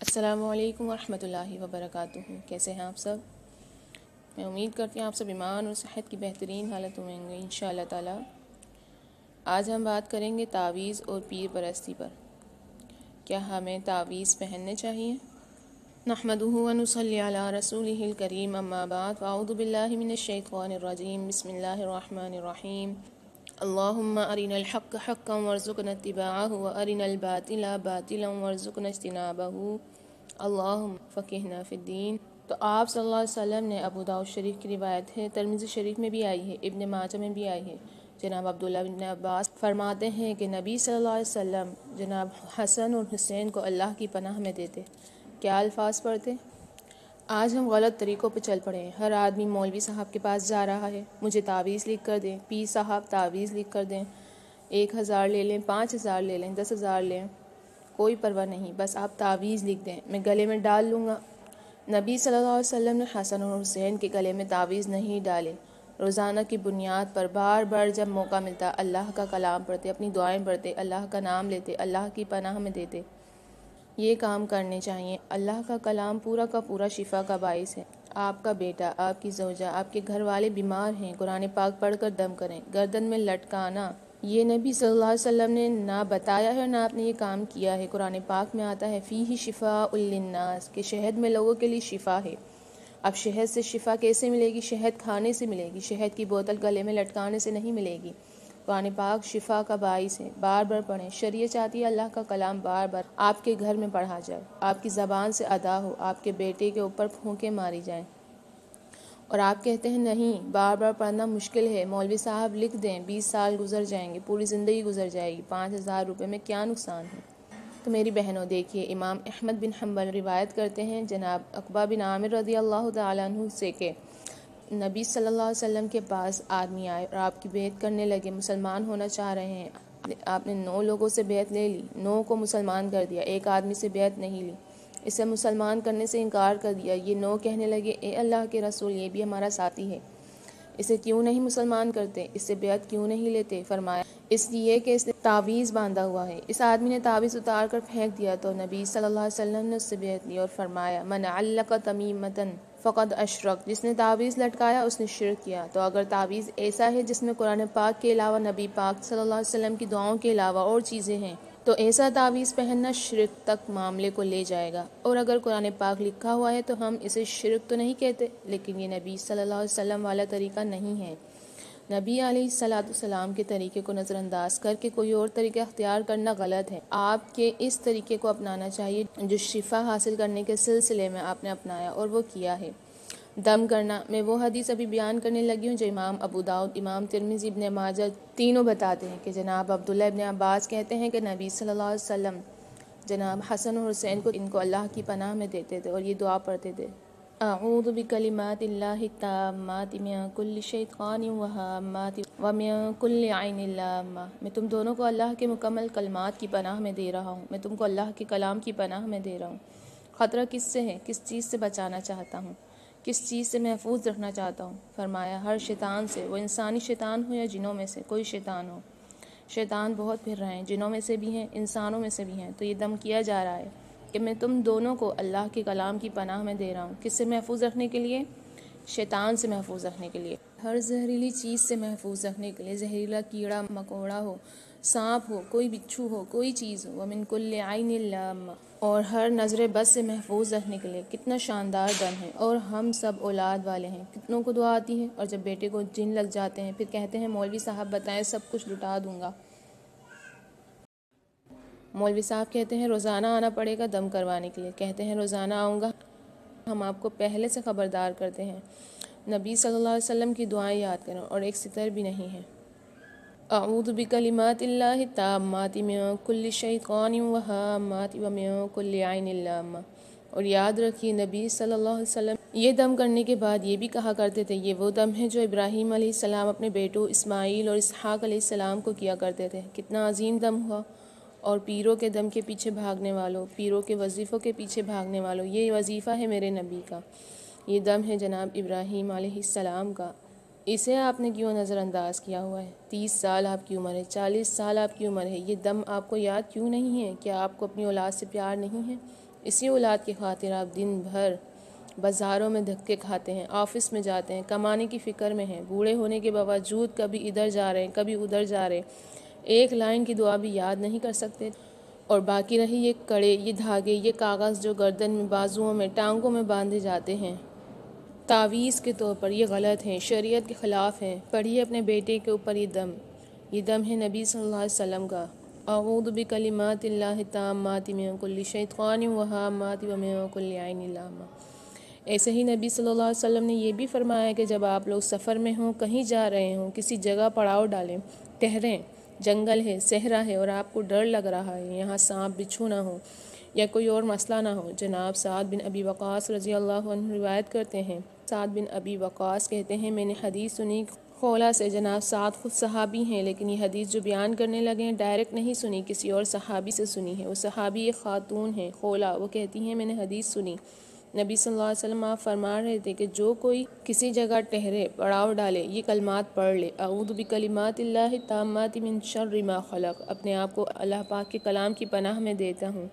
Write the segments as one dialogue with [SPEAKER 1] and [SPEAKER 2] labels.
[SPEAKER 1] السلام علیکم ورحمۃ اللہ وبرکاتہ۔ کیسے ہیں آپ سب؟ میں امید کرتی ہوں آپ سب ایمان اور صحت کی بہترین حالت میں ہوں گے انشاءاللہ تعالی۔ آج ہم بات کریں گے تعویذ اور پیر پرستی پر۔ کیا ہمیں تعویذ پہننے چاہیے؟ نحمدہ و نصلی علی رسولہ الکریم، اما بعد، اعوذ باللہ من الشیطان الرجیم، بسم اللہ الرحمن الرحیم۔ اللہم ارنا الحق حقا وارزقنا اتباعہ وارنا الباطل باطلا وارزقنا اجتنابہ، اللہم فقہنا فی الدین۔ تو آپ صلی اللہ علیہ وسلم نے، ابو داؤد شریف کی روایت ہے، ترمذی شریف میں بھی آئی ہے، ابن ماجہ میں بھی آئی ہے، جناب عبداللہ بن عباس فرماتے ہیں کہ نبی صلی اللہ علیہ وسلم جناب حسن اور حسین کو اللہ کی پناہ میں دیتے۔ کیا الفاظ پڑھتے؟ آج ہم غلط طریقوں پہ چل پڑے ہیں۔ ہر آدمی مولوی صاحب کے پاس جا رہا ہے، مجھے تعویذ لکھ کر دیں، پیر صاحب تعویذ لکھ کر دیں، 1000 لے لیں، 5000 لے لیں، 10,000 لیں، کوئی پرواہ نہیں، بس آپ تعویذ لکھ دیں، میں گلے میں ڈال لوں گا۔ نبی صلی اللہ علیہ وسلم نے حسن اور حسین کے گلے میں تعویذ نہیں ڈالے۔ روزانہ کی بنیاد پر بار بار جب موقع ملتا اللہ کا کلام پڑھتے، اپنی دعائیں پڑھتے، اللہ کا نام لیتے، اللہ کی پناہ میں دیتے۔ یہ کام کرنے چاہیے۔ اللہ کا کلام پورا کا پورا شفا کا باعث ہے۔ آپ کا بیٹا، آپ کی زوجہ، آپ کے گھر والے بیمار ہیں، قرآن پاک پڑھ کر دم کریں۔ گردن میں لٹکانا یہ نبی صلی اللہ علیہ وسلم نے نہ بتایا ہے، نہ آپ نے یہ کام کیا ہے۔ قرآن پاک میں آتا ہے فیہ شفاء للناس، کہ شہد میں لوگوں کے لیے شفا ہے۔ اب شہد سے شفا کیسے ملے گی؟ شہد کھانے سے ملے گی، شہد کی بوتل گلے میں لٹکانے سے نہیں ملے گی۔ قرآن پاک شفا کا باعث ہے، بار بار پڑھیں۔ شریعت چاہتی ہے اللہ کا کلام بار بار آپ کے گھر میں پڑھا جائے، آپ کی زبان سے ادا ہو، آپ کے بیٹے کے اوپر پھونکے ماری جائیں۔ اور آپ کہتے ہیں نہیں، بار بار پڑھنا مشکل ہے، مولوی صاحب لکھ دیں، 20 سال گزر جائیں گے، پوری زندگی گزر جائے گی، 5000 روپے میں کیا نقصان ہے؟ تو میری بہنوں دیکھیے، امام احمد بن حنبل روایت کرتے ہیں جناب عقبہ بن عامر رضی اللہ تعالیٰ عنہ سے کہ نبی صلی اللہ علیہ وسلم کے پاس آدمی آئے اور آپ کی بیعت کرنے لگے، مسلمان ہونا چاہ رہے ہیں۔ آپ نے 9 لوگوں سے بیعت لے لی، 9 کو مسلمان کر دیا، ایک آدمی سے بیعت نہیں لی، اسے مسلمان کرنے سے انکار کر دیا۔ یہ 9 کہنے لگے اے اللہ کے رسول، یہ بھی ہمارا ساتھی ہے، اسے کیوں نہیں مسلمان کرتے، اس سے بیعت کیوں نہیں لیتے؟ فرمایا اس لیے کہ اس نے تعویذ باندھا ہوا ہے۔ اس آدمی نے تعویذ اتار کر پھینک دیا تو نبی صلی اللہ علیہ وسلم نے اس سے بیعت لی اور فرمایا من علق تمیمۃ فقد اشرک، جس نے تعویذ لٹکایا اس نے شرک کیا۔ تو اگر تعویذ ایسا ہے جس میں قرآن پاک کے علاوہ نبی پاک صلی اللہ علیہ وسلم کی دعاؤں کے علاوہ اور چیزیں ہیں تو ایسا تعویذ پہننا شرک تک معاملے کو لے جائے گا۔ اور اگر قرآن پاک لکھا ہوا ہے تو ہم اسے شرک تو نہیں کہتے، لیکن یہ نبی صلی اللہ علیہ وسلم والا طریقہ نہیں ہے۔ نبی علیہ السلام کے طریقے کو نظر انداز کر کے کوئی اور طریقہ اختیار کرنا غلط ہے۔ آپ کے اس طریقے کو اپنانا چاہیے جو شفا حاصل کرنے کے سلسلے میں آپ نے اپنایا اور وہ کیا ہے۔ دم کرنا، میں وہ حدیث ابھی بیان کرنے لگی ہوں جو امام ابو داؤد، امام ترمذی، ابن ماجہ تینوں بتاتے ہیں کہ جناب عبداللہ ابن عباس کہتے ہیں کہ نبی صلی اللہ علیہ وسلم جناب حسن اور حسین کو ان کو اللہ کی پناہ میں دیتے تھے اور یہ دعا پڑھتے تھے اعوذ بکلمات اللہ التامات من کل شیطان وہامات ومن کل عین لامہ، میں تم دونوں کو اللہ کے مکمل کلمات کی پناہ میں دے رہا ہوں، میں تم کو اللہ کے کلام کی پناہ میں دے رہا ہوں۔ خطرہ کس سے ہے؟ کس چیز سے بچانا چاہتا ہوں، کس چیز سے محفوظ رکھنا چاہتا ہوں؟ فرمایا ہر شیطان سے، وہ انسانی شیطان ہو یا جنوں میں سے کوئی شیطان ہو۔ شیطان بہت پھر رہے ہیں، جنوں میں سے بھی ہیں، انسانوں میں سے بھی ہیں۔ تو یہ دم کیا جا رہا ہے کہ میں تم دونوں کو اللہ کے کلام کی پناہ میں دے رہا ہوں۔ کس سے محفوظ رکھنے کے لیے؟ شیطان سے محفوظ رکھنے کے لیے، ہر زہریلی چیز سے محفوظ رکھنے کے لیے، زہریلا کیڑا مکوڑا ہو، سانپ ہو، کوئی بچھو ہو، کوئی چیز ہو، ومن کل عین لامہ، اور ہر نظر بد سے محفوظ رکھنے کے لیے۔ کتنا شاندار دم ہے، اور ہم سب اولاد والے ہیں، کتنوں کو دعا آتی ہے، اور جب بیٹے کو جن لگ جاتے ہیں پھر کہتے ہیں مولوی صاحب بتائیں، سب کچھ لٹا دوں گا۔ مولوی صاحب کہتے ہیں روزانہ آنا پڑے گا دم کروانے کے لیے، کہتے ہیں روزانہ آؤں گا۔ ہم آپ کو پہلے سے خبردار کرتے ہیں، نبی صلی اللہ علیہ وسلم کی دعائیں یاد کریں، اور ایک ستر بھی نہیں ہے۔ اعوذ بکلمات اللہ التامات من کل شیطان وہامات ومن کل عین لامہ۔ اور یاد رکھیے نبی صلی اللہ علیہ وسلم یہ دم کرنے کے بعد یہ بھی کہا کرتے تھے، یہ وہ دم ہے جو ابراہیم علیہ السلام اپنے بیٹوں اسماعیل اور اسحاق علیہ السلام کو کیا کرتے تھے۔ کتنا عظیم دم ہوا۔ اور پیروں کے دم کے پیچھے بھاگنے والوں، پیروں کے وظیفوں کے پیچھے بھاگنے والوں، یہ وظیفہ ہے میرے نبی کا، یہ دم ہے جناب ابراہیم علیہ السلام کا، اسے آپ نے کیوں نظر انداز کیا ہوا ہے؟ 30 سال آپ کی عمر ہے، 40 سال آپ کی عمر ہے، یہ دم آپ کو یاد کیوں نہیں ہے؟ کیا آپ کو اپنی اولاد سے پیار نہیں ہے؟ اسی اولاد کی خاطر آپ دن بھر بازاروں میں دھکے کھاتے ہیں، آفس میں جاتے ہیں، کمانے کی فکر میں ہیں، بوڑھے ہونے کے باوجود کبھی ادھر جا رہے ہیں کبھی ادھر جا رہے ہیں، ایک لائن کی دعا بھی یاد نہیں کر سکتے، اور باقی رہی یہ کڑے، یہ دھاگے، یہ کاغذ جو گردن میں، بازوؤں میں، ٹانگوں میں باندھے جاتے ہیں تعویذ کے طور پر، یہ غلط ہیں، شریعت کے خلاف ہیں۔ پڑھیے اپنے بیٹے کے اوپر یہ دم ہے نبی صلی اللہ علیہ وسلم کا، اعوذ بکلمات اللہ التامات من کل شیطان وہامات ومن کل عین لامہ۔ ایسے ہی نبی صلی اللہ علیہ وسلم نے یہ بھی فرمایا کہ جب آپ لوگ سفر میں ہوں، کہیں جا رہے ہوں، کسی جگہ پڑاؤ ڈالیں، ٹھہریں، جنگل ہے، صحرا ہے اور آپ کو ڈر لگ رہا ہے یہاں سانپ بچھو نہ ہو یا کوئی اور مسئلہ نہ ہو۔ جناب سعد بن ابی وقاص رضی اللہ عنہ روایت کرتے ہیں، سعد بن ابی وقاص کہتے ہیں میں نے حدیث سنی خولہ سے۔ جناب سعد خود صحابی ہیں، لیکن یہ حدیث جو بیان کرنے لگے ہیں ڈائریکٹ نہیں سنی، کسی اور صحابی سے سنی ہے۔ وہ صحابی ایک خاتون ہیں خولہ، وہ کہتی ہیں میں نے حدیث سنی، نبی صلی اللہ علیہ وسلم آپ فرما رہے تھے کہ جو کوئی کسی جگہ ٹھہرے، پڑاؤ ڈالے، یہ کلمات پڑھ لے، اعوذ بکلمات اللہ التامات من شر ما خلق، اپنے آپ کو اللہ پاک کے کلام کی پناہ میں دیتا ہوں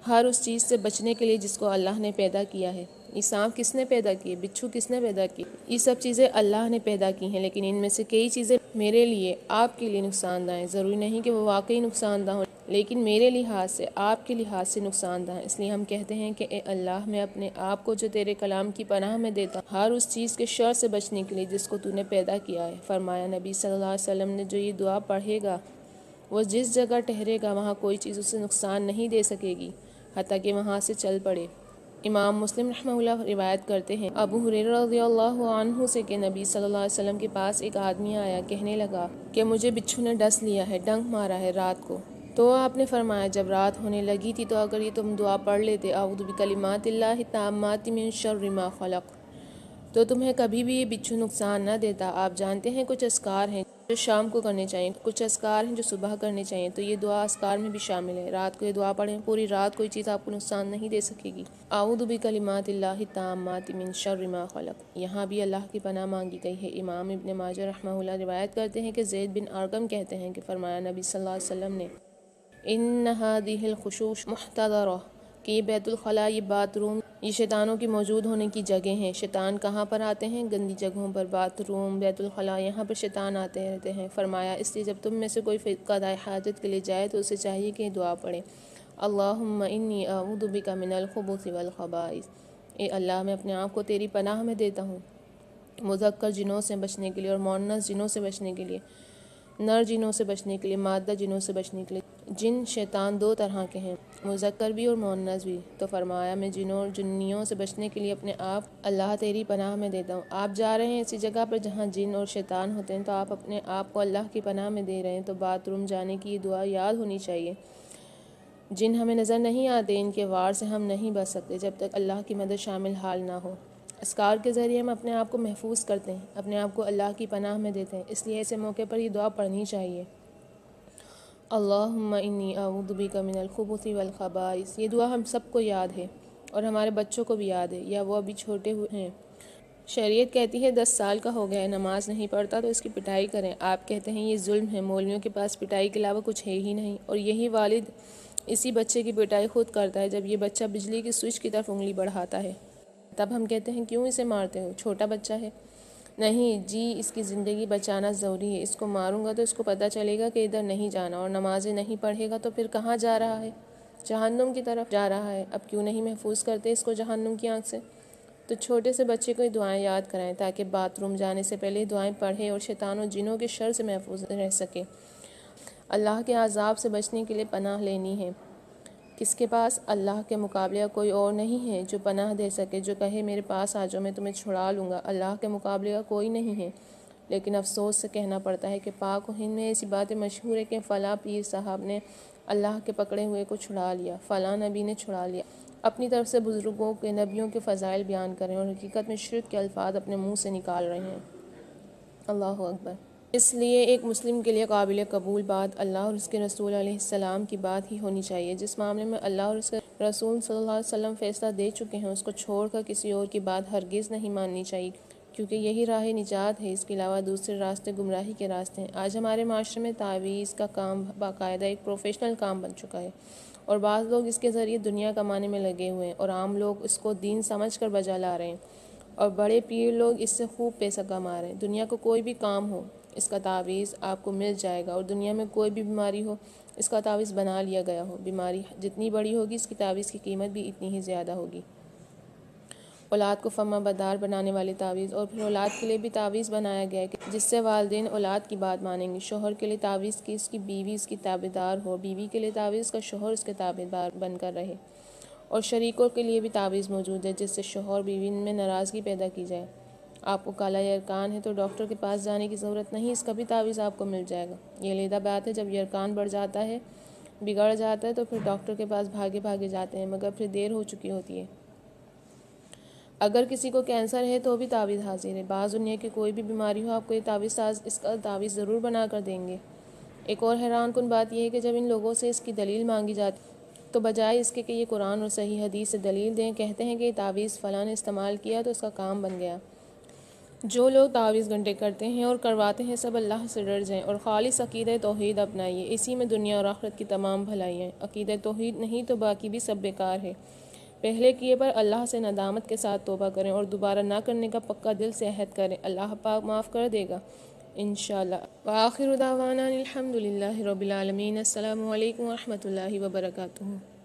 [SPEAKER 1] ہر اس چیز سے بچنے کے لیے جس کو اللہ نے پیدا کیا ہے۔ یہ سانپ کس نے پیدا کیے، بچھو کس نے پیدا کی، یہ سب چیزیں اللہ نے پیدا کی ہیں، لیکن ان میں سے کئی چیزیں میرے لیے، آپ کے لیے نقصان دہ ہیں۔ ضروری نہیں کہ وہ واقعی نقصان دہ ہوں، لیکن میرے لحاظ سے، آپ کے لحاظ سے نقصان دہ ہیں۔ اس لیے ہم کہتے ہیں کہ اے اللہ، میں اپنے آپ کو جو تیرے کلام کی پناہ میں دیتا ہوں ہر اس چیز کے شر سے بچنے کے لیے جس کو تو نے پیدا کیا ہے۔ فرمایا نبی صلی اللہ علیہ وسلم نے جو یہ دعا پڑھے گا وہ جس جگہ ٹھہرے گا وہاں کوئی چیز اسے نقصان نہیں دے سکے گی حتیٰ کہ وہاں سے چل پڑے۔ امام مسلم رحمہ اللہ روایت کرتے ہیں ابو ہریرہ رضی اللہ عنہ سے کہ نبی صلی اللہ علیہ وسلم کے پاس ایک آدمی آیا، کہنے لگا کہ مجھے بچھو نے ڈس لیا ہے، ڈنک مارا ہے رات کو۔ تو آپ نے فرمایا جب رات ہونے لگی تھی تو اگر یہ تم دعا پڑھ لیتے اعوذ بکلمات اللہ التامات من شر ما خلق، تو تمہیں کبھی بھی یہ بچھو نقصان نہ دیتا۔ آپ جانتے ہیں کچھ اذکار ہیں جو شام کو کرنے چاہیے، کچھ اذکار ہیں جو صبح کرنے چاہیے، تو یہ دعا اذکار میں بھی شامل ہے۔ رات کو یہ دعا پڑھیں، پوری رات کوئی چیز آپ کو نقصان نہیں دے سکے گی۔ اعوذ بکلمات اللہ التامات من شر ما خلق، یہاں بھی اللہ کی پناہ مانگی گئی ہے۔ امام ابن ماجہ رحمہ اللہ روایت کرتے ہیں کہ زید بن ارقم کہتے ہیں کہ فرمایا نبی صلی اللہ علیہ وسلم نے ان هذه الخشوش محتضرہ، کہ یہ بیت الخلاء، یہ باتھ روم، یہ شیطانوں کی موجود ہونے کی جگہ ہیں۔ شیطان کہاں پر آتے ہیں؟ گندی جگہوں پر، باتھ روم، بیت الخلاء، یہاں پر شیطان آتے رہتے ہیں۔ فرمایا اس لیے جب تم میں سے کوئی قضاء حاجت کے لیے جائے تو اسے چاہیے کہ یہ دعا پڑھے، اللہم انی اعوذ بک من الخبث والخبائث، اے اللہ میں اپنے آپ کو تیری پناہ میں دیتا ہوں مذکر جنوں سے بچنے کے لیے اور مؤنث جنوں سے بچنے کے لیے، نر جنوں سے بچنے کے لیے، مادہ جنوں سے بچنے کے لیے۔ جن شیطان دو طرح کے ہیں، مذکر بھی اور مؤنث بھی۔ تو فرمایا میں جنوں اور جنیوں سے بچنے کے لیے اپنے آپ اللہ تیری پناہ میں دیتا ہوں۔ آپ جا رہے ہیں ایسی جگہ پر جہاں جن اور شیطان ہوتے ہیں تو آپ اپنے آپ کو اللہ کی پناہ میں دے رہے ہیں، تو باتھ روم جانے کی یہ دعا یاد ہونی چاہیے۔ جن ہمیں نظر نہیں آتے، ان کے وار سے ہم نہیں بچ سکتے جب تک اللہ کی مدد شامل حال نہ ہو۔ اذکار کے ذریعے ہم اپنے آپ کو محفوظ کرتے ہیں، اپنے آپ کو اللہ کی پناہ میں دیتے ہیں، اس لیے ایسے موقع پر یہ دعا پڑھنی چاہیے۔ اللہم انی اعوذ بک من الخبث والخبائث، یہ دعا ہم سب کو یاد ہے اور ہمارے بچوں کو بھی یاد ہے، یا وہ ابھی چھوٹے ہوئے ہیں۔ شریعت کہتی ہے 10 سال کا ہو گیا ہے، نماز نہیں پڑھتا تو اس کی پٹائی کریں۔ آپ کہتے ہیں یہ ظلم ہے، مولویوں کے پاس پٹائی کے علاوہ کچھ ہے ہی نہیں، اور یہی والد اسی بچے کی پٹائی خود کرتا ہے جب یہ بچہ بجلی کی سوئچ کی طرف انگلی بڑھاتا ہے۔ تب ہم کہتے ہیں کیوں اسے مارتے ہو، چھوٹا بچہ ہے۔ نہیں جی، اس کی زندگی بچانا ضروری ہے، اس کو ماروں گا تو اس کو پتہ چلے گا کہ ادھر نہیں جانا، اور نمازیں نہیں پڑھے گا تو پھر کہاں جا رہا ہے؟ جہنم کی طرف جا رہا ہے۔ اب کیوں نہیں محفوظ کرتے اس کو جہنم کی آنکھ سے؟ تو چھوٹے سے بچے کو یہ دعائیں یاد کرائیں تاکہ باتھ روم جانے سے پہلے دعائیں پڑھے اور شیطان و جنوں کے شر سے محفوظ رہ سکے۔ اللہ کے عذاب سے بچنے کے لیے پناہ لینی ہے۔ کس کے پاس؟ اللہ کے مقابلے کوئی اور نہیں ہے جو پناہ دے سکے، جو کہے میرے پاس آ جاؤ میں تمہیں چھڑا لوں گا۔ اللہ کے مقابلے کا کوئی نہیں ہے، لیکن افسوس سے کہنا پڑتا ہے کہ پاک و ہند میں ایسی باتیں مشہور ہے کہ فلاں پیر صاحب نے اللہ کے پکڑے ہوئے کو چھڑا لیا، فلاں نبی نے چھڑا لیا۔ اپنی طرف سے بزرگوں کے، نبیوں کے فضائل بیان کریں اور حقیقت میں شرک کے الفاظ اپنے منہ سے نکال رہے ہیں۔ اللہ اکبر۔ اس لیے ایک مسلم کے لیے قابل قبول بات اللہ اور اس کے رسول علیہ السلام کی بات ہی ہونی چاہیے۔ جس معاملے میں اللہ اور اس کے رسول صلی اللہ علیہ وسلم فیصلہ دے چکے ہیں، اس کو چھوڑ کر کسی اور کی بات ہرگز نہیں ماننی چاہیے، کیونکہ یہی راہ نجات ہے، اس کے علاوہ دوسرے راستے گمراہی کے راستے ہیں۔ آج ہمارے معاشرے میں تعویذ کا کام باقاعدہ ایک پروفیشنل کام بن چکا ہے، اور بعض لوگ اس کے ذریعے دنیا کمانے میں لگے ہوئے ہیں، اور عام لوگ اس کو دین سمجھ کر بجا لا رہے ہیں، اور بڑے پیر لوگ اس سے خوب پیسہ کما رہے ہیں۔ دنیا کو کوئی بھی کام ہو، اس کا تعویذ آپ کو مل جائے گا، اور دنیا میں کوئی بھی بیماری ہو، اس کا تعویذ بنا لیا گیا ہو۔ بیماری جتنی بڑی ہوگی، اس کی تعویذ کی قیمت بھی اتنی ہی زیادہ ہوگی۔ اولاد کو فرما بردار بنانے والے تعویذ، اور پھر اولاد کے لیے بھی تعویذ بنایا گیا ہے جس سے والدین اولاد کی بات مانیں گے۔ شوہر کے لیے تعویذ کی اس کی بیوی اس کی تابعدار ہو، بیوی کے لیے تعویذ کا شوہر اس کے تابعدار بن کر رہے، اور شریکوں کے لیے بھی تعویذ موجود ہے جس سے شوہر بیوی میں ناراضگی پیدا کی جائے۔ آپ کو کالا یرکان ہے تو ڈاکٹر کے پاس جانے کی ضرورت نہیں، اس کا بھی تعویذ آپ کو مل جائے گا۔ یہ علیحدہ بات ہے، جب یرکان بڑھ جاتا ہے، بگڑ جاتا ہے، تو پھر ڈاکٹر کے پاس بھاگے بھاگے جاتے ہیں، مگر پھر دیر ہو چکی ہوتی ہے۔ اگر کسی کو کینسر ہے تو بھی تعویذ حاضر ہے۔ بعض دنیا کی کوئی بھی بیماری ہو، آپ کو یہ تعویذ ساز اس کا تعویذ ضرور بنا کر دیں گے۔ ایک اور حیران کن بات یہ ہے کہ جب ان لوگوں سے اس کی دلیل مانگی جاتی تو بجائے اس کے کہ یہ قرآن اور صحیح حدیث سے دلیل دیں، کہتے ہیں کہ یہ تعویذ فلاں نے استعمال کیا تو اس کا کام بن گیا۔ جو لوگ تعویذ گھنٹے کرتے ہیں اور کرواتے ہیں، سب اللہ سے ڈر جائیں اور خالص عقیدہ توحید اپنائیے، اسی میں دنیا اور آخرت کی تمام بھلائی ہیں۔ عقیدہ توحید نہیں تو باقی بھی سب بیکار ہے۔ پہلے کیے پر اللہ سے ندامت کے ساتھ توبہ کریں اور دوبارہ نہ کرنے کا پکا دل سے عہد کریں، اللہ پاک معاف کر دے گا انشاءاللہ۔ وآخر دعوانا الحمدللہ رب العالمین۔ السلام علیکم ورحمۃ اللہ وبرکاتہ۔